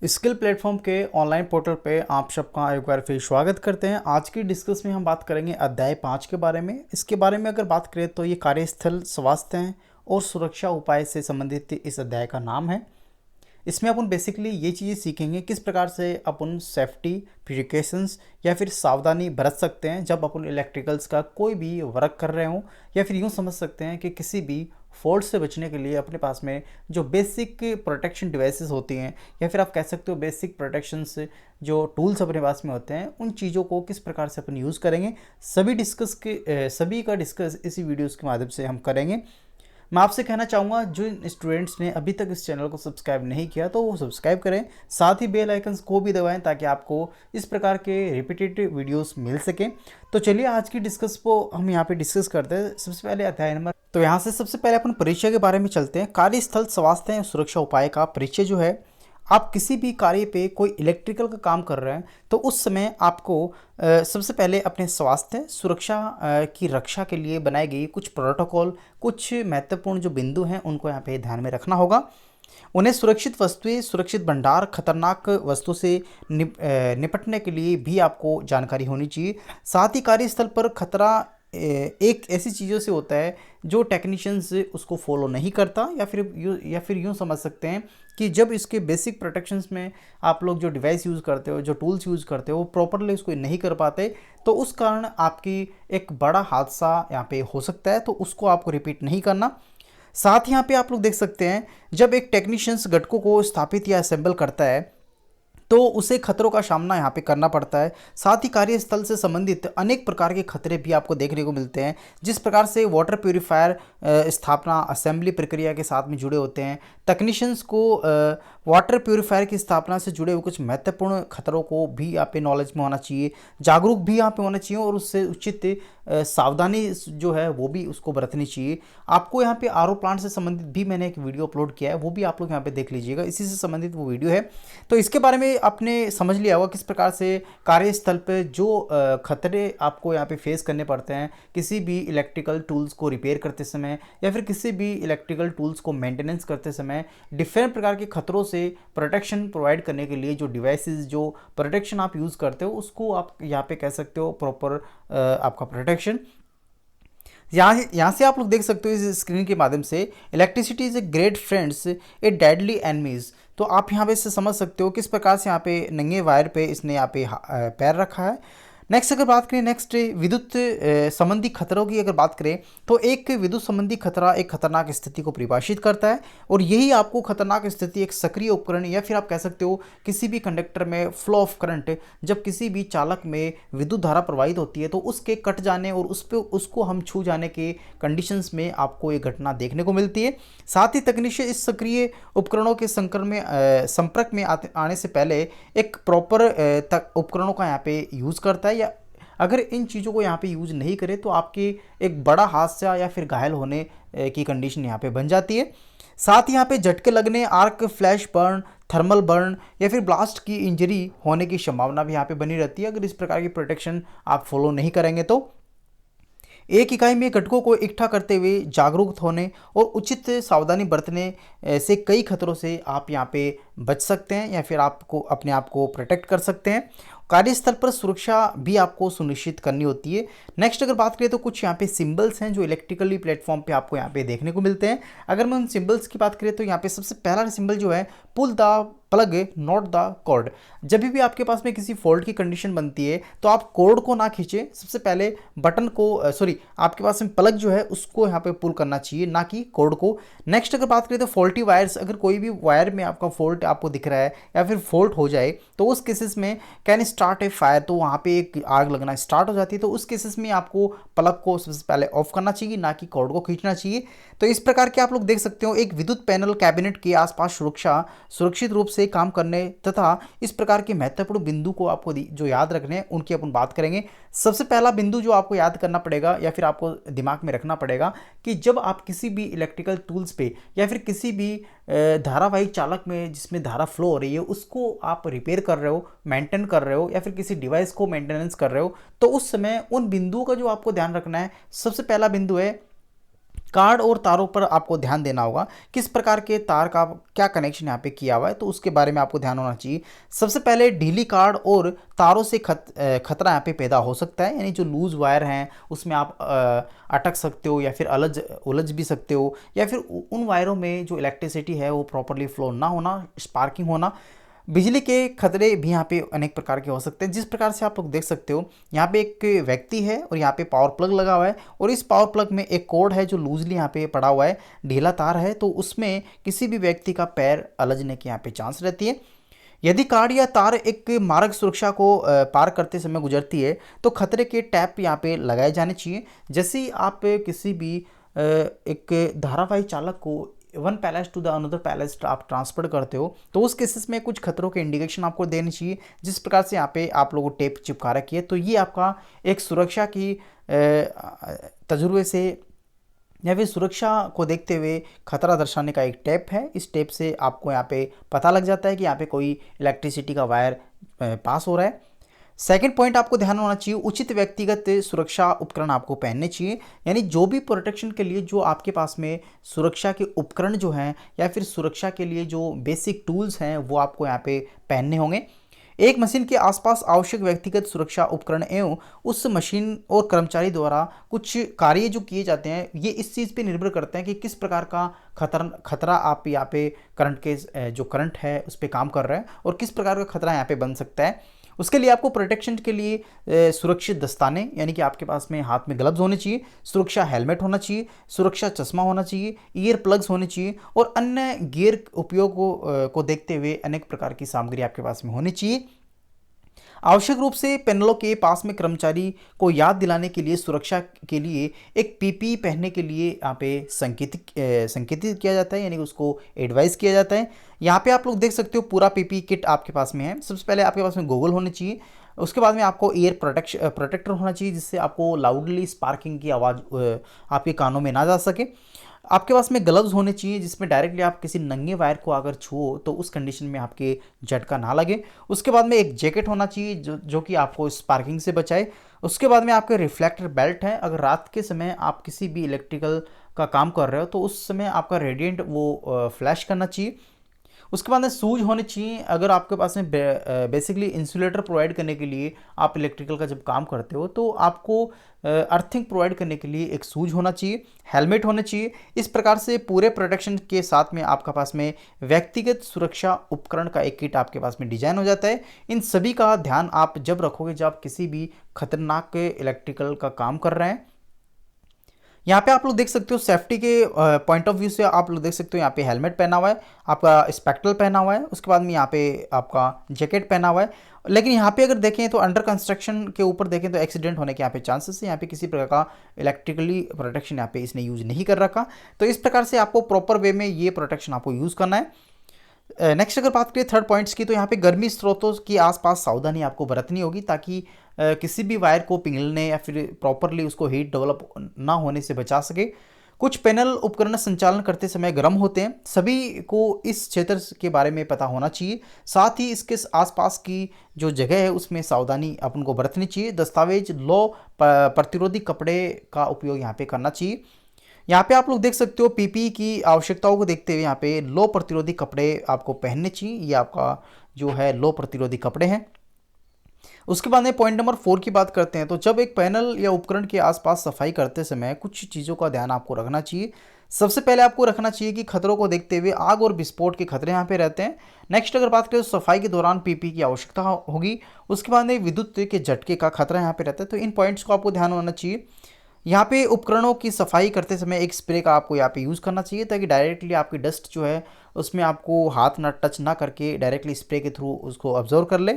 Skill platform के online portal पे आप सबका एक बार फिर स्वागत करते हैं। आज की डिस्कस में हम बात करेंगे अध्याय 5 के बारे में। इसके बारे में अगर बात करें तो ये कार्यस्थल स्वास्थ्य और सुरक्षा उपाय से संबंधित इस अध्याय का नाम है। इसमें अपन बेसिकली ये चीज़ें सीखेंगे किस प्रकार से अपन सेफ्टी प्रिकॉशंस या फिर सावधानी बरत सकते हैं जब अपन इलेक्ट्रिकल्स का कोई भी वर्क कर रहे हों, या फिर यूँ समझ सकते हैं कि किसी भी फॉल्ट से बचने के लिए अपने पास में जो बेसिक प्रोटेक्शन डिवाइसेस होती हैं, या फिर आप कह सकते हो बेसिक प्रोटेक्शंस जो टूल्स अपने पास में होते हैं, उन चीज़ों को किस प्रकार से अपन यूज़ करेंगे सभी का डिस्कस इसी वीडियोज़ के माध्यम से हम करेंगे। मैं आपसे कहना चाहूँगा जो स्टूडेंट्स ने अभी तक इस चैनल को सब्सक्राइब नहीं किया तो वो सब्सक्राइब करें, साथ ही बेल आइकन्स को भी दबाएं ताकि आपको इस प्रकार के रिपीटेड वीडियोस मिल सकें। तो चलिए आज की डिस्कस को हम यहाँ पे डिस्कस करते हैं। सबसे पहले अध्याय नंबर, तो यहाँ से सबसे पहले अपन परिचय के बारे में चलते हैं। कार्यस्थल स्वास्थ्य एवं सुरक्षा उपाय का परिचय जो है, आप किसी भी कार्य पे कोई इलेक्ट्रिकल का काम कर रहे हैं तो उस समय आपको सबसे पहले अपने स्वास्थ्य सुरक्षा की रक्षा के लिए बनाई गई कुछ प्रोटोकॉल, कुछ महत्वपूर्ण जो बिंदु हैं उनको यहाँ पे ध्यान में रखना होगा। उन्हें सुरक्षित वस्तुएं, सुरक्षित भंडार, खतरनाक वस्तु से निपटने के लिए भी आपको जानकारी होनी चाहिए। साथ ही कार्यस्थल पर खतरा एक ऐसी चीज़ों से होता है जो टेक्नीशियंस उसको फॉलो नहीं करता, या फिर यूँ समझ सकते हैं कि जब इसके बेसिक प्रोटेक्शंस में आप लोग जो डिवाइस यूज़ करते हो, जो टूल्स यूज़ करते हो, वो प्रॉपरली उसको नहीं कर पाते, तो उस कारण आपकी एक बड़ा हादसा यहाँ पे हो सकता है। तो उसको आपको रिपीट नहीं करना। साथ ही यहाँ पे आप लोग देख सकते हैं जब एक टेक्नीशियंस घटकों को स्थापित या असेंबल करता है तो उसे खतरों का सामना यहाँ पे करना पड़ता है। साथ ही कार्यस्थल से संबंधित अनेक प्रकार के खतरे भी आपको देखने को मिलते हैं, जिस प्रकार से वाटर प्यूरिफायर स्थापना असेंबली प्रक्रिया के साथ में जुड़े होते हैं। टेक्नीशियंस को वाटर प्यूरिफायर की स्थापना से जुड़े हुए कुछ महत्वपूर्ण खतरों को भी यहाँ पे नॉलेज में होना चाहिए, जागरूक भी यहाँ पे होना चाहिए, और उससे उचित सावधानी जो है वो भी उसको बरतनी चाहिए। आपको यहाँ पे आरओ प्लांट से संबंधित भी मैंने एक वीडियो अपलोड किया है, वो भी आप लोग यहाँ पे देख लीजिएगा, इसी से संबंधित वो वीडियो है। तो इसके बारे में आपने समझ लिया होगा किस प्रकार से कार्यस्थल पे जो खतरे आपको यहाँ पे फेस करने पड़ते हैं किसी भी इलेक्ट्रिकल टूल्स को रिपेयर करते समय, या फिर किसी भी इलेक्ट्रिकल टूल्स को मेंटेनेंस करते समय डिफरेंट प्रकार के खतरों से प्रोटेक्शन प्रोवाइड करने के लिए जो डिवाइसेस, जो प्रोटेक्शन आप यूज़ करते हो, उसको आप यहाँ पे कह सकते हो प्रॉपर आपका प्रोटेक्शन। यहाँ से आप लोग देख सकते हो इस स्क्रीन के माध्यम से, electricity is a great friends A deadly enemies. तो आप यहाँ पे इससे समझ सकते हो किस प्रकार से यहाँ पे नंगे वायर पे इसने यहाँ पे पैर रखा है। नेक्स्ट अगर बात करें, नेक्स्ट विद्युत संबंधी खतरों की अगर बात करें तो एक विद्युत संबंधी खतरा एक खतरनाक स्थिति को परिभाषित करता है, और यही आपको खतरनाक स्थिति एक सक्रिय उपकरण, या फिर आप कह सकते हो किसी भी कंडक्टर में फ्लो ऑफ करंट, जब किसी भी चालक में विद्युत धारा प्रवाहित होती है तो उसके कट जाने और उसको हम छू जाने के कंडीशंस में आपको ये घटना देखने को मिलती है। साथ ही तकनीशियन इस सक्रिय उपकरणों के संपर्क में आने से पहले एक प्रॉपर उपकरणों का यहाँ पे यूज़ करता है, या अगर इन चीज़ों को यहाँ पे यूज नहीं करें तो आपकी एक बड़ा हादसा या फिर घायल होने की कंडीशन यहाँ पे बन जाती है। साथ ही यहाँ पे झटके लगने, arc flash burn, thermal burn या फिर ब्लास्ट की इंजरी होने की संभावना भी यहाँ पे बनी रहती है अगर इस प्रकार की प्रोटेक्शन आप फॉलो नहीं करेंगे। तो एक इकाई में घटकों को इकट्ठा करते हुए जागरूक होने और उचित सावधानी बरतने से कई खतरों से आप यहाँ पे बच सकते हैं, या फिर आपको अपने आप को प्रोटेक्ट कर सकते हैं। कार्यस्थल पर सुरक्षा भी आपको सुनिश्चित करनी होती है। नेक्स्ट अगर बात करें तो कुछ यहाँ पे सिंबल्स हैं जो इलेक्ट्रिकली प्लेटफॉर्म पे आपको यहाँ पे देखने को मिलते हैं। अगर मैं उन सिंबल्स की बात करें तो यहाँ पे सबसे पहला सिंबल जो है, pull the plug not the cord. जब भी आपके पास में किसी फॉल्ट की कंडीशन बनती है तो आप कॉर्ड को ना खींचे, सबसे पहले बटन को आपके पास में प्लग जो है उसको यहाँ पे पुल करना चाहिए, ना कि कॉर्ड को। नेक्स्ट अगर बात करें तो फॉल्टी वायर्स, अगर कोई भी वायर में आपका फॉल्ट आपको दिख रहा है या फिर फॉल्ट हो जाए तो उस केसेस में कैन स्टार्ट ए फायर, तो वहाँ पे एक आग लगना स्टार्ट हो जाती है। तो उस केसेस में आपको प्लग को सबसे पहले ऑफ करना चाहिए, ना कि कॉर्ड को खींचना चाहिए। तो इस प्रकार के आप लोग देख सकते हो एक विद्युत पैनल कैबिनेट के आसपास सुरक्षित रूप से काम करने तथा इस प्रकार के महत्वपूर्ण बिंदु को आपको जो याद रखने हैं उनकी अपन बात करेंगे। सबसे पहला बिंदु जो आपको याद करना पड़ेगा या फिर आपको दिमाग में रखना पड़ेगा कि जब आप किसी भी इलेक्ट्रिकल टूल्स पे या फिर किसी भी धारावाहिक चालक में जिसमें धारा फ्लो हो रही है उसको आप रिपेयर कर रहे हो, मेंटेन कर रहे हो, या फिर किसी डिवाइस को मेंटेनेंस कर रहे हो, तो उस समय उन बिंदुओं का जो आपको ध्यान रखना है। सबसे पहला बिंदु है कार्ड और तारों पर आपको ध्यान देना होगा, किस प्रकार के तार का क्या कनेक्शन यहाँ पे किया हुआ है, तो उसके बारे में आपको ध्यान होना चाहिए। सबसे पहले ढीली कार्ड और तारों से खतरा यहाँ पे पैदा हो सकता है, यानी जो लूज वायर हैं उसमें आप अटक सकते हो या फिर उलझ भी सकते हो, या फिर उन वायरों में जो इलेक्ट्रिसिटी है वो प्रॉपरली फ्लो ना होना, स्पार्किंग होना। बिजली के खतरे भी यहाँ पे अनेक प्रकार के हो सकते हैं, जिस प्रकार से आप लोग देख सकते हो यहाँ पे एक व्यक्ति है और यहाँ पे पावर प्लग लगा हुआ है, और इस पावर प्लग में एक कोड है जो लूजली यहाँ पे पड़ा हुआ है, ढीला तार है, तो उसमें किसी भी व्यक्ति का पैर अलझने की यहाँ पे चांस रहती है। यदि कार्ड या तार एक मार्ग सुरक्षा को पार करते समय गुजरती है तो खतरे के टैप यहाँ पे लगाए जाने चाहिए। जैसे ही आप किसी भी एक धारावाही चालक को one place to the another place आप ट्रांसफर करते हो तो उस केसेस में कुछ खतरों के इंडिकेशन आपको देनी चाहिए, जिस प्रकार से यहाँ पे आप लोगों को टेप चिपका रखी है। तो ये आपका एक सुरक्षा की तजुर्बे से या फिर सुरक्षा को देखते हुए खतरा दर्शाने का एक टेप है। इस टेप से आपको यहाँ पे पता लग जाता है कि यहाँ पे कोई इलेक्ट्रिसिटी का वायर पास हो रहा है। सेकंड पॉइंट आपको ध्यान होना चाहिए, उचित व्यक्तिगत सुरक्षा उपकरण आपको पहनने चाहिए, यानी जो भी प्रोटेक्शन के लिए जो आपके पास में सुरक्षा के उपकरण जो हैं या फिर सुरक्षा के लिए जो बेसिक टूल्स हैं वो आपको यहाँ पे पहनने होंगे। एक मशीन के आसपास आवश्यक व्यक्तिगत सुरक्षा उपकरण एवं उस मशीन और कर्मचारी द्वारा कुछ कार्य जो किए जाते हैं ये इस चीज़ पे निर्भर करते हैं कि किस प्रकार का खतरा आप यहाँ पे जो करंट है उस पर काम कर रहे हैं और किस प्रकार का खतरा यहाँ पे बन सकता है। उसके लिए आपको प्रोटेक्शन के लिए सुरक्षित दस्ताने यानी कि आपके पास में हाथ में ग्लव्स होने चाहिए, सुरक्षा हेलमेट होना चाहिए, सुरक्षा चश्मा होना चाहिए, ईयर प्लग्स होने चाहिए और अन्य गियर उपयोग को देखते हुए अनेक प्रकार की सामग्री आपके पास में होनी चाहिए। आवश्यक रूप से पैनलों के पास में कर्मचारी को याद दिलाने के लिए सुरक्षा के लिए एक पीपी पहनने के लिए यहाँ पे संकेतित किया जाता है, यानी उसको एडवाइस किया जाता है। यहाँ पे आप लोग देख सकते हो पूरा पीपी किट आपके पास में है। सबसे पहले आपके पास में गॉगल होने चाहिए, उसके बाद में आपको ईयर प्रोटेक्टर होना चाहिए जिससे आपको लाउडली स्पार्किंग की आवाज़ आपके कानों में ना जा सके। आपके पास में ग्लव्स होने चाहिए जिसमें डायरेक्टली आप किसी नंगे वायर को अगर छुओ तो उस कंडीशन में आपके झटका ना लगे। उसके बाद में एक जैकेट होना चाहिए जो कि आपको स्पार्किंग से बचाए। उसके बाद में आपके रिफ्लेक्टर बेल्ट है, अगर रात के समय आप किसी भी इलेक्ट्रिकल का काम कर रहे हो तो उस समय आपका रेडिएंट वो फ्लैश करना चाहिए। उसके बाद में शूज होने चाहिए, अगर आपके पास में बेसिकली इंसुलेटर प्रोवाइड करने के लिए आप इलेक्ट्रिकल का जब काम करते हो तो आपको अर्थिंग प्रोवाइड करने के लिए एक शूज होना चाहिए, हेलमेट होना चाहिए। इस प्रकार से पूरे प्रोटेक्शन के साथ में आपका पास में व्यक्तिगत सुरक्षा उपकरण का एक किट आपके पास में डिजाइन हो जाता है। इन सभी का ध्यान आप जब रखोगे जब आप किसी भी खतरनाक इलेक्ट्रिकल का काम कर रहे हैं। यहाँ पे आप लोग देख सकते हो सेफ्टी के पॉइंट ऑफ व्यू से आप लोग देख सकते हो यहाँ पे हेलमेट पहना हुआ है, आपका स्पेक्ट्रल पहना हुआ है, उसके बाद में यहाँ पे आपका जैकेट पहना हुआ है। लेकिन यहाँ पे अगर देखें तो अंडर कंस्ट्रक्शन के ऊपर देखें तो एक्सीडेंट होने के यहाँ पे चांसेस है। यहाँ पे किसी प्रकार का इलेक्ट्रिकली प्रोटेक्शन यहाँ पे इसने यूज़ नहीं कर रखा, तो इस प्रकार से आपको प्रॉपर वे में ये प्रोटेक्शन आपको यूज़ करना है। नेक्स्ट अगर बात करें थर्ड पॉइंट्स की तो यहाँ पे गर्मी स्रोतों की आसपास सावधानी आपको बरतनी होगी ताकि किसी भी वायर को पिघलने या फिर प्रॉपरली उसको हीट डेवलप ना होने से बचा सके। कुछ पैनल उपकरण संचालन करते समय गर्म होते हैं, सभी को इस क्षेत्र के बारे में पता होना चाहिए। साथ ही इसके आसपास की जो जगह है उसमें सावधानी अपन को बरतनी चाहिए। दस्तावेज लो प्रतिरोधी कपड़े का उपयोग यहाँ पे करना चाहिए। यहाँ पे आप लोग देख सकते हो पीपी की आवश्यकताओं को देखते हुए यहाँ पे लो प्रतिरोधी कपड़े आपको पहनने चाहिए, ये आपका जो है लो प्रतिरोधी कपड़े हैं। उसके बाद में पॉइंट नंबर 4 की बात करते हैं, तो जब एक पैनल या उपकरण के आसपास सफाई करते समय कुछ चीज़ों का ध्यान आपको रखना चाहिए। सबसे पहले आपको रखना चाहिए कि खतरों को देखते हुए आग और विस्फोट के खतरे यहाँ पे रहते हैं। नेक्स्ट अगर बात करें तो सफाई के दौरान पीपी की आवश्यकता होगी। उसके बाद में विद्युत के झटके का खतरा यहाँ पे रहता है, तो इन पॉइंट्स को आपको ध्यान होना चाहिए। यहाँ पे उपकरणों की सफाई करते समय एक स्प्रे का आपको यहाँ पे यूज़ करना चाहिए ताकि डायरेक्टली आपकी डस्ट जो है उसमें आपको हाथ ना टच ना करके डायरेक्टली स्प्रे के थ्रू उसको ऑब्जर्व कर ले।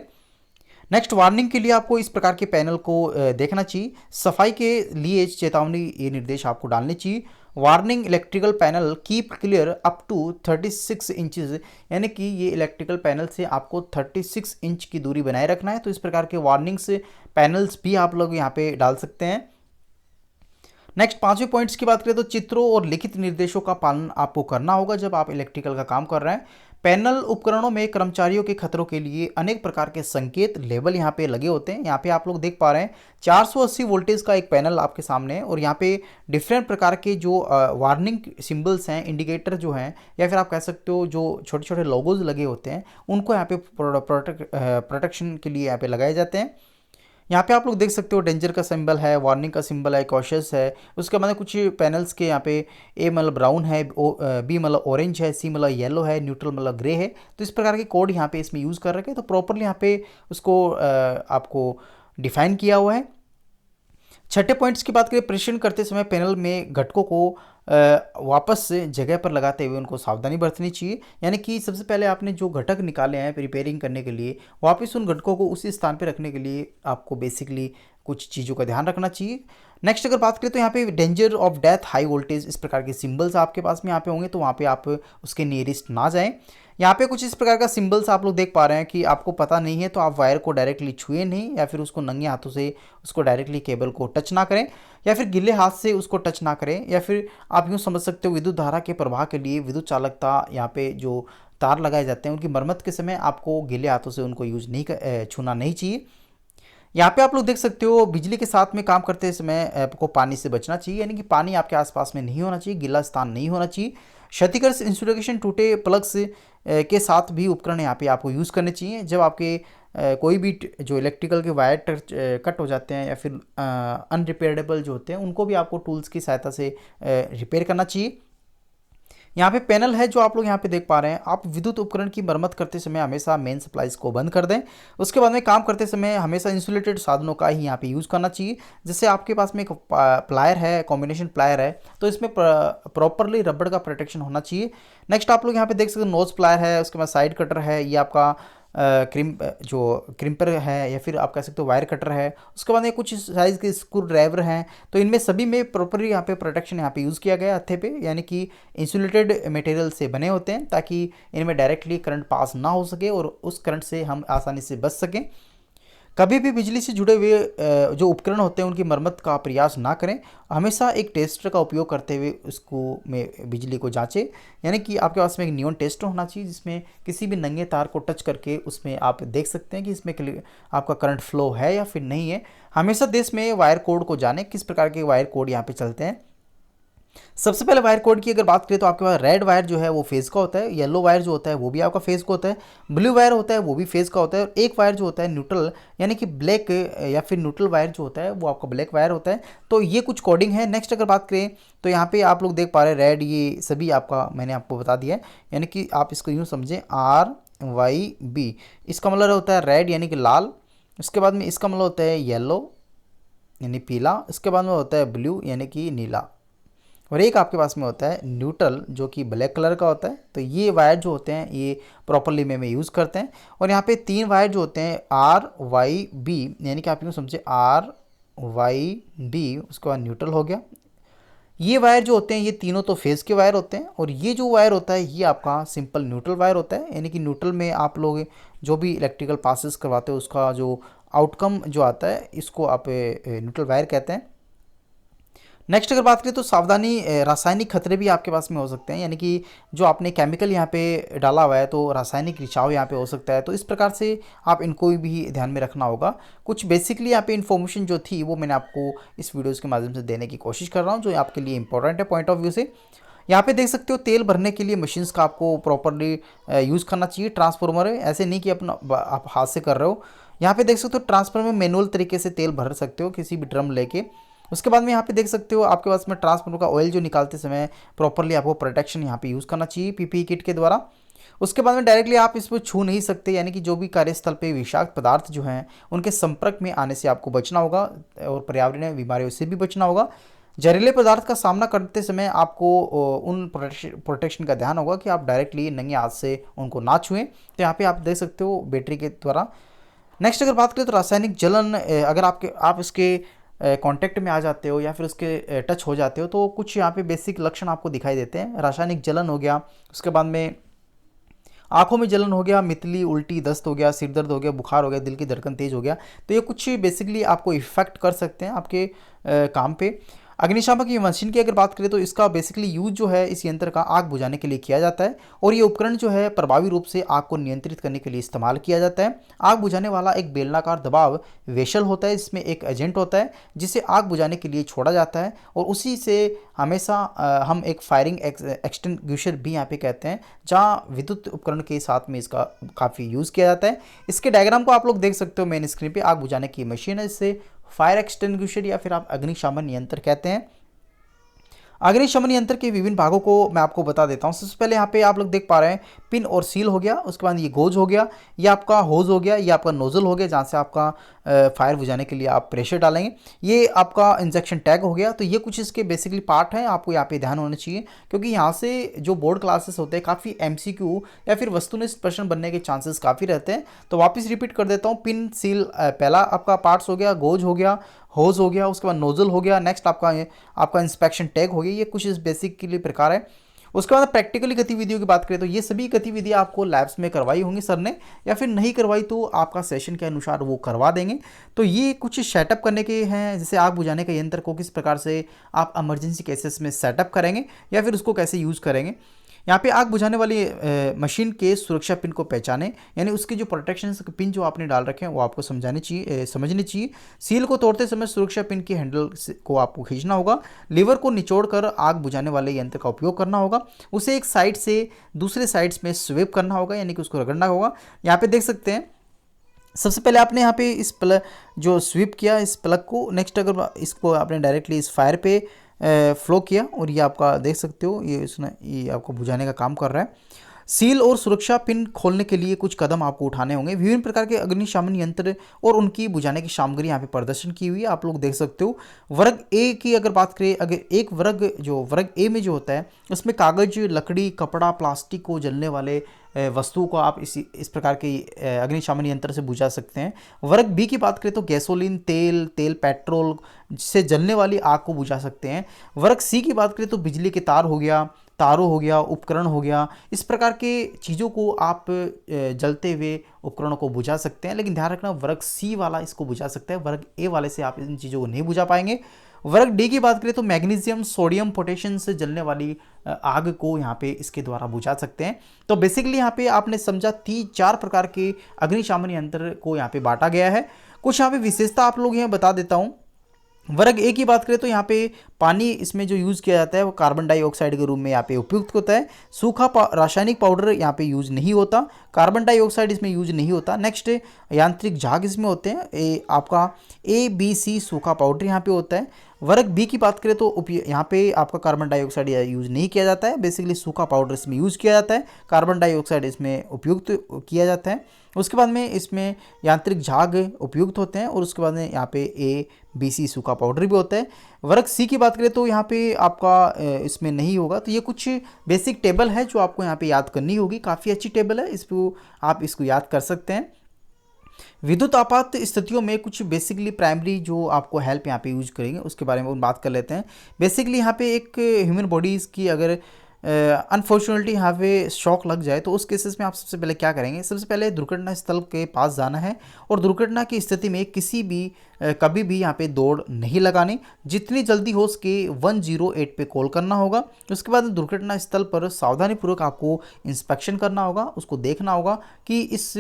नेक्स्ट वार्निंग के लिए आपको इस प्रकार के पैनल को देखना चाहिए। सफाई के लिए चेतावनी ये निर्देश आपको डालने चाहिए। Warning electrical panel keep clear up to 36 inches, यानी कि ये इलेक्ट्रिकल पैनल से आपको 36 इंच की दूरी बनाए रखना है। तो इस प्रकार के वार्निंग्स पैनल्स भी आप लोग यहाँ पे डाल सकते हैं। नेक्स्ट 5वें पॉइंट्स की बात करें तो चित्रों और लिखित निर्देशों का पालन आपको करना होगा जब आप इलेक्ट्रिकल का काम कर रहे हैं। पैनल उपकरणों में कर्मचारियों के खतरों के लिए अनेक प्रकार के संकेत लेबल यहाँ पे लगे होते हैं। यहाँ पे आप लोग देख पा रहे हैं 480 वोल्टेज का एक पैनल आपके सामने है और यहाँ पे डिफरेंट प्रकार के जो वार्निंग सिंबल्स हैं, इंडिकेटर जो हैं, या फिर आप कह सकते हो जो छोटे छोटे लोगोज लगे होते हैं, उनको यहाँ पे प्रोटेक्शन के लिए यहाँ पे लगाए जाते हैं। यहाँ पे आप लोग देख सकते हो डेंजर का सिंबल है, वार्निंग का सिंबल है, कॉशियस है। उसके बाद कुछ पैनल्स के यहाँ पे ए मतलब ब्राउन है, बी मतलब ऑरेंज है, सी मतलब येलो है, न्यूट्रल मतलब ग्रे है। तो इस प्रकार के कोड यहाँ पे इसमें यूज़ कर रखे हैं। तो प्रॉपरली यहाँ पे उसको आपको डिफाइन किया हुआ है। छठे पॉइंट्स की बात करें, परीक्षण करते समय पैनल में घटकों को वापस से जगह पर लगाते हुए उनको सावधानी बरतनी चाहिए। यानी कि सबसे पहले आपने जो घटक निकाले हैं रिपेयरिंग करने के लिए, वापस उन घटकों को उसी स्थान पर रखने के लिए आपको बेसिकली कुछ चीज़ों का ध्यान रखना चाहिए। नेक्स्ट अगर बात करें तो यहाँ पे danger of death, high voltage, इस प्रकार के सिंबल्स आपके पास में यहाँ पे होंगे, तो वहाँ पे आप उसके नियरेस्ट ना जाएं। यहाँ पे कुछ इस प्रकार का सिंबल्स आप लोग देख पा रहे हैं कि आपको पता नहीं है तो आप वायर को डायरेक्टली छुए नहीं, या फिर उसको नंगे हाथों से उसको डायरेक्टली केबल को टच ना करें, या फिर गिले हाथ से उसको टच ना करें, या फिर आप यूँ समझ सकते हो विद्युत धारा के प्रवाह के लिए विद्युत चालकता यहाँ पे जो तार लगाए जाते हैं उनकी मरम्मत के समय आपको गिले हाथों से उनको यूज नहीं छूना नहीं चाहिए। यहाँ पे आप लोग देख सकते हो बिजली के साथ में काम करते समय आपको पानी से बचना चाहिए, यानी कि पानी आपके आसपास में नहीं होना चाहिए, गीला स्थान नहीं होना चाहिए। क्षतिग्रस्त इंसुलेशन, टूटे प्लग्स के साथ भी उपकरण यहाँ पे आपको यूज़ करने चाहिए। जब आपके कोई भी जो इलेक्ट्रिकल के वायर कट हो जाते हैं या फिर अनरिपेयरेबल जो होते हैं, उनको भी आपको टूल्स की सहायता से रिपेयर करना चाहिए। यहाँ पे पैनल है जो आप लोग यहाँ पे देख पा रहे हैं। आप विद्युत उपकरण की मरम्मत करते समय हमेशा मेन सप्लाईज को बंद कर दें। उसके बाद में काम करते समय हमेशा इंसुलेटेड साधनों का ही यहाँ पे यूज़ करना चाहिए। जैसे आपके पास में एक प्लायर है, कॉम्बिनेशन प्लायर है, तो इसमें प्रॉपरली रबड़ का प्रोटेक्शन होना चाहिए। नेक्स्ट आप लोग यहाँ पे देख सकते हो नोज प्लायर है, उसके बाद साइड कटर है, ये आपका जो क्रिम्पर है, या फिर आप कह सकते हो वायर कटर है। उसके बाद में कुछ साइज़ के स्क्रू ड्राइवर हैं। तो इनमें सभी में प्रॉपरली यहाँ पे प्रोटेक्शन यहाँ पे यूज़ किया गया है हत्थे पे, यानी कि इंसुलेटेड मटेरियल से बने होते हैं ताकि इनमें डायरेक्टली करंट पास ना हो सके और उस करंट से हम आसानी से बच सकें। कभी भी बिजली से जुड़े हुए जो उपकरण होते हैं उनकी मरम्मत का प्रयास ना करें। हमेशा एक टेस्टर का उपयोग करते हुए उसको में बिजली को जांचें, यानी कि आपके पास में एक नियॉन टेस्टर होना चाहिए जिसमें किसी भी नंगे तार को टच करके उसमें आप देख सकते हैं कि इसमें आपका करंट फ्लो है या फिर नहीं है। हमेशा देश में वायर कोड को जानें, किस प्रकार के वायर कोड यहाँ पे चलते हैं। सबसे पहले वायर कोड की अगर बात करें तो आपके पास रेड वायर जो है वो फेज का होता है, येलो वायर जो होता है वो भी आपका फेज का होता है, ब्लू वायर होता है वो भी फेज का होता है, और एक वायर जो होता है न्यूट्रल यानी कि ब्लैक या फिर न्यूट्रल वायर जो होता है वो आपका ब्लैक वायर होता है। तो ये कुछ कोडिंग है। नेक्स्ट अगर बात करें तो यहाँ पे आप लोग देख पा रहे हैं रेड, ये सभी आपका मैंने आपको बता दिया है, यानी कि आप इसको यूँ समझें RYB, इसका मतलब होता है रेड यानी कि लाल। उसके बाद में इसका मतलब होता है येलो यानी पीला। इसके बाद में होता है ब्लू यानी कि नीला, और एक आपके पास में होता है न्यूट्रल जो कि ब्लैक कलर का होता है। तो ये वायर जो होते हैं ये प्रॉपरली में यूज़ करते हैं। और यहाँ पे तीन वायर जो होते हैं RYB, यानी कि आप यूँ समझे RYB, उसके बाद न्यूट्रल हो गया। ये वायर जो होते हैं ये तीनों तो फेज़ के वायर होते हैं, और ये जो वायर होता है ये आपका सिंपल न्यूट्रल वायर होता है, यानी कि न्यूट्रल में आप लोग जो भी इलेक्ट्रिकल पासेस करवाते हो उसका जो आउटकम जो आता है इसको आप न्यूट्रल वायर कहते हैं। नेक्स्ट अगर बात करें तो सावधानी, रासायनिक खतरे भी आपके पास में हो सकते हैं, यानी कि जो आपने केमिकल यहाँ पे डाला हुआ है तो रासायनिक रिसाव यहाँ पे हो सकता है। तो इस प्रकार से आप इनको भी ध्यान में रखना होगा। कुछ बेसिकली यहाँ पे इन्फॉर्मेशन जो थी वो मैंने आपको इस वीडियोज़ के माध्यम से देने की कोशिश कर रहा हूँ, जो आपके लिए इंपॉर्टेंट है पॉइंट ऑफ व्यू से। यहाँ पे देख सकते हो तेल भरने के लिए मशीन्स का आपको प्रॉपरली यूज़ करना चाहिए। ट्रांसफार्मर है, ऐसे नहीं कि अपना आप हाथ से कर रहे हो। यहाँ पे देख सकते हो ट्रांसफार्मर में मैनुअल तरीके से तेल भर सकते हो किसी भी ड्रम लेके। उसके बाद में यहाँ पे देख सकते हो आपके पास में ट्रांसफार्मर का ऑयल जो निकालते समय प्रॉपरली आपको प्रोटेक्शन यहाँ पे यूज़ करना चाहिए PPE किट के द्वारा। उसके बाद में डायरेक्टली आप इसको छू नहीं सकते, यानी कि जो भी कार्यस्थल पे विषाक्त पदार्थ जो हैं उनके संपर्क में आने से आपको बचना होगा और पर्यावरणीय बीमारियों से भी बचना होगा। जहरीले पदार्थ का सामना करते समय आपको उन प्रोटेक्शन का ध्यान होगा कि आप डायरेक्टली नंगे हाथ से उनको ना छुएं। तो यहाँ पे आप देख सकते हो बैटरी के द्वारा। नेक्स्ट अगर बात करें तो रासायनिक जलन, अगर आप इसके कांटेक्ट में आ जाते हो या फिर उसके टच हो जाते हो तो कुछ यहाँ पे बेसिक लक्षण आपको दिखाई देते हैं। रासायनिक जलन हो गया, उसके बाद में आंखों में जलन हो गया, मितली, उल्टी, दस्त हो गया, सिर दर्द हो गया, बुखार हो गया, दिल की धड़कन तेज हो गया। तो ये कुछ बेसिकली आपको इफेक्ट कर सकते हैं आपके काम पे। अग्निशामक ये मशीन की अगर बात करें तो इसका बेसिकली यूज जो है इस यंत्र का आग बुझाने के लिए किया जाता है और ये उपकरण जो है प्रभावी रूप से आग को नियंत्रित करने के लिए इस्तेमाल किया जाता है। आग बुझाने वाला एक बेलनाकार दबाव वेसल होता है, इसमें एक एजेंट होता है जिसे आग बुझाने के लिए छोड़ा जाता है और उसी से हमेशा हम एक फायरिंग एक्सटिंग्विशर भी यहाँ पे कहते हैं, जहाँ विद्युत उपकरण के साथ में इसका काफ़ी यूज़ किया जाता है। इसके डायग्राम को आप लोग देख सकते हो मेन स्क्रीन पे। आग बुझाने की मशीन है, इससे फायर एक्सटिंग्विशर या फिर आप अग्निशमन यंत्र कहते हैं। अग्निशमन यंत्र के विभिन्न भागों को मैं आपको बता देता हूँ। सबसे पहले यहाँ पे आप लोग देख पा रहे हैं पिन और सील हो गया, उसके बाद ये गोज हो गया, ये आपका होज हो गया, ये आपका नोजल हो गया जहाँ से आपका फायर बुझाने के लिए आप प्रेशर डालेंगे, ये आपका इंजेक्शन टैग हो गया। तो ये कुछ इसके बेसिकली पार्ट हैं, आपको यहाँ पे ध्यान होना चाहिए क्योंकि यहाँ से जो बोर्ड क्लासेस होते हैं काफ़ी एमसीक्यू या फिर वस्तुनिष्ठ प्रश्न बनने के चांसेस काफ़ी रहते हैं। तो वापस रिपीट कर देता हूँ। पिन सील पहला आपका पार्ट्स हो गया, गोज हो गया, होज हो गया, उसके बाद नोजल हो गया, नेक्स्ट आपका इंस्पेक्शन टैग हो गया। ये कुछ इस बेसिक के लिए प्रकार है। उसके बाद प्रैक्टिकली गतिविधियों की बात करें तो ये सभी गतिविधियां आपको लैब्स में करवाई होंगी सर ने, या फिर नहीं करवाई तो आपका सेशन के अनुसार वो करवा देंगे। तो ये कुछ सेटअप करने के हैं, जैसे आग बुझाने का यंत्र को किस प्रकार से आप इमरजेंसी केसेस में सेटअप करेंगे या फिर उसको कैसे यूज़ करेंगे। यहाँ पे आग बुझाने वाली मशीन के सुरक्षा पिन को पहचाने, यानी उसके जो प्रोटेक्शन पिन जो आपने डाल रखे हैं वो आपको समझने चाहिए। सील को तोड़ते समय सुरक्षा पिन की हैंडल को आपको खींचना होगा। लीवर को निचोड़कर आग बुझाने वाले यंत्र का उपयोग करना होगा। उसे एक साइड से दूसरे साइड्स में स्वेप करना होगा, यानी कि उसको रगड़ना होगा। यहाँ पे देख सकते हैं सबसे पहले आपने यहाँ पे इस प्लग जो स्वीप किया इस प्लग को, नेक्स्ट अगर इसको आपने डायरेक्टली इस फायर पे फ्लो किया और ये आपका देख सकते हो ये आपको बुझाने का काम कर रहा है। सील और सुरक्षा पिन खोलने के लिए कुछ कदम आपको उठाने होंगे। विभिन्न प्रकार के अग्निशमन यंत्र और उनकी बुझाने की सामग्री यहाँ पे प्रदर्शन की हुई है, आप लोग देख सकते हो। वर्ग ए की अगर बात करें, अगर एक वर्ग ए में जो होता है उसमें कागज, लकड़ी, कपड़ा, प्लास्टिक को जलने वाले वस्तुओं को आप इस प्रकार के अग्निशमन यंत्र से बुझा सकते हैं। वर्ग बी की बात करें तो गैसोलीन, तेल, पेट्रोल से जलने वाली आग को बुझा सकते हैं। वर्ग सी की बात करें तो बिजली के तारों हो गया, उपकरण हो गया, इस प्रकार के चीज़ों को आप जलते हुए उपकरणों को बुझा सकते हैं। लेकिन ध्यान रखना वर्ग सी वाला इसको बुझा सकता है, वर्ग ए वाले से आप इन चीज़ों को नहीं बुझा पाएंगे। वर्ग डी की बात करें तो मैग्नीशियम, सोडियम, पोटेशियम से जलने वाली आग को यहाँ पे इसके द्वारा बुझा सकते हैं। तो बेसिकली यहाँ पे आपने समझा 3-4 प्रकार के अग्निशमन यंत्र को यहाँ पे बांटा गया है। कुछ यहाँ पे विशेषता आप लोग यहाँ बता देता हूँ। वर्ग ए की बात करें तो यहाँ पे पानी इसमें जो यूज़ किया जाता है वो कार्बन डाइऑक्साइड के रूप में यहाँ पे उपयुक्त होता है। सूखा रासायनिक पाउडर यहाँ पे यूज़ नहीं होता, कार्बन डाइऑक्साइड इसमें यूज़ नहीं होता। नेक्स्ट यांत्रिक झाग इसमें होते हैं। आपका ABC सूखा पाउडर यहाँ पे होता है। वर्ग बी की बात करें तो यहाँ पे आपका कार्बन डाइऑक्साइड यूज़ नहीं किया जाता है, बेसिकली सूखा पाउडर इसमें यूज़ किया जाता है, कार्बन डाइऑक्साइड इसमें उपयुक्त किया जाता है। उसके बाद में इसमें यांत्रिक झाग उपयुक्त होते हैं और उसके बाद में यहाँ पे ABC सूखा पाउडर भी होता है। वर्ग सी की बात करें तो यहाँ पे आपका इसमें नहीं होगा। तो ये कुछ बेसिक टेबल है जो आपको यहाँ पे याद करनी होगी, काफ़ी अच्छी टेबल है, इसको आप इसको याद कर सकते हैं। विद्युत आपात स्थितियों में कुछ बेसिकली प्राइमरी जो आपको हेल्प यहाँ पे यूज करेंगे उसके बारे में बात कर लेते हैं। बेसिकली यहाँ पे एक ह्यूमन बॉडीज़ की अगर अनफॉर्चुनेटली यहाँ पे शॉक लग जाए तो उस केसेस में आप सबसे पहले क्या करेंगे, सबसे पहले दुर्घटना स्थल के पास जाना है और दुर्घटना की स्थिति में कभी भी यहाँ पे दौड़ नहीं लगानी, जितनी जल्दी हो सके 108 पे कॉल करना होगा। उसके बाद दुर्घटना स्थल पर सावधानीपूर्वक आपको इंस्पेक्शन करना होगा, उसको देखना होगा कि इस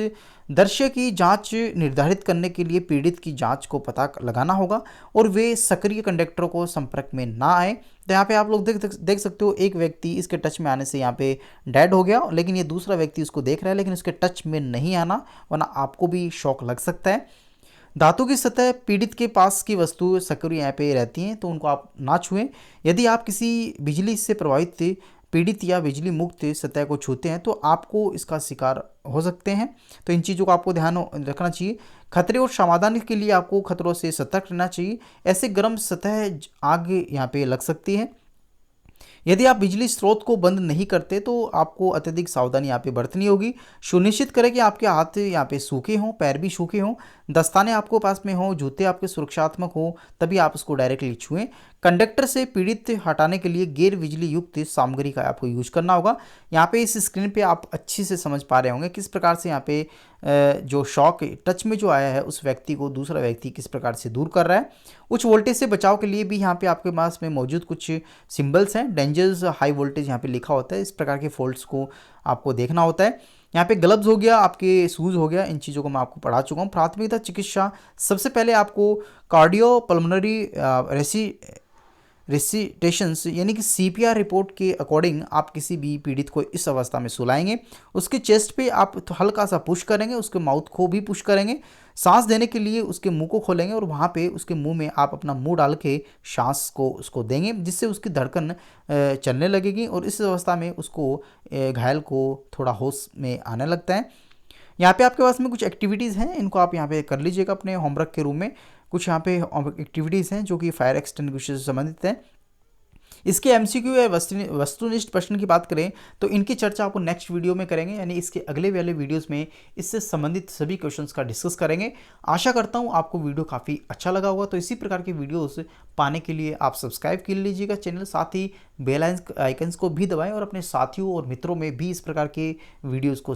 दृश्य की जांच निर्धारित करने के लिए पीड़ित की जांच को पता लगाना होगा और वे सक्रिय कंडक्टरों को संपर्क में ना आए। तो यहाँ पे आप लोग देख सकते हो एक व्यक्ति इसके टच में आने से यहाँ पे डेड हो गया, लेकिन ये दूसरा व्यक्ति उसको देख रहा है लेकिन उसके टच में नहीं आना, वरना आपको भी शॉक लग सकता है। धातु की सतह पीड़ित के पास की वस्तु सक्रिय यहाँ पे रहती हैं तो उनको आप ना छुएं। यदि आप किसी बिजली से प्रभावित पीड़ित या बिजली मुक्त सतह को छूते हैं तो आपको इसका शिकार हो सकते हैं। तो इन चीज़ों को आपको ध्यान रखना चाहिए। खतरे और समाधान के लिए आपको खतरों से सतर्क रहना चाहिए। ऐसे गर्म सतह आग यहाँ पे लग सकती है। यदि आप बिजली स्रोत को बंद नहीं करते तो आपको अत्यधिक सावधानी यहाँ पे बरतनी होगी। सुनिश्चित करें कि आपके हाथ यहाँ पे सूखे हों, पैर भी सूखे हों। दस्ताने आपको पास में हो, जूते आपके सुरक्षात्मक हो, तभी आप उसको डायरेक्टली छुएं। कंडक्टर से पीड़ित हटाने के लिए गैर बिजली युक्त सामग्री का आपको यूज करना होगा। यहाँ पे इस स्क्रीन पे आप अच्छी से समझ पा रहे होंगे किस प्रकार से यहाँ पे जो शॉक टच में जो आया है उस व्यक्ति को दूसरा व्यक्ति किस प्रकार से दूर कर रहा है। उच्च वोल्टेज से बचाव के लिए भी यहाँ पे आपके पास में मौजूद कुछ सिंबल्स हैं। डेंजर्स हाई वोल्टेज यहाँ पे लिखा होता है, इस प्रकार के फॉल्ट्स को आपको देखना होता है। यहाँ पे ग्लव्स हो गया, आपके शूज़ हो गया, इन चीज़ों को मैं आपको पढ़ा चुका हूँ। प्राथमिकता चिकित्सा, सबसे पहले आपको कार्डियो पल्मोनरी रेसिटेशंस यानी कि सीपीआर रिपोर्ट के अकॉर्डिंग आप किसी भी पीड़ित को इस अवस्था में सुलाएंगे। उसके चेस्ट पे आप तो हल्का सा पुश करेंगे, उसके माउथ को भी पुश करेंगे। सांस देने के लिए उसके मुंह को खोलेंगे और वहाँ पे उसके मुंह में आप अपना मुंह डाल के सांस को उसको देंगे, जिससे उसकी धड़कन चलने लगेगी और इस अवस्था में उसको घायल को थोड़ा होश में आने लगता है। यहाँ पे आपके पास में कुछ एक्टिविटीज़ हैं, इनको आप यहाँ पे कर लीजिएगा अपने होमवर्क के रूम में। कुछ यहाँ पे एक्टिविटीज़ हैं जो कि फायर एक्सटिंग्विशर से संबंधित हैं। इसके एमसीक्यू या वस्तुनिष्ठ प्रश्न की बात करें तो इनकी चर्चा आपको नेक्स्ट वीडियो में करेंगे, यानी इसके अगले वाले वीडियोस में इससे संबंधित सभी क्वेश्चंस का डिस्कस करेंगे। आशा करता हूँ आपको वीडियो काफ़ी अच्छा लगा होगा। तो इसी प्रकार के वीडियोस पाने के लिए आप सब्सक्राइब कर लीजिएगा चैनल, साथ ही बेल आइकन्स को भी दबाएं और अपने साथियों और मित्रों में भी इस प्रकार के वीडियोज़ को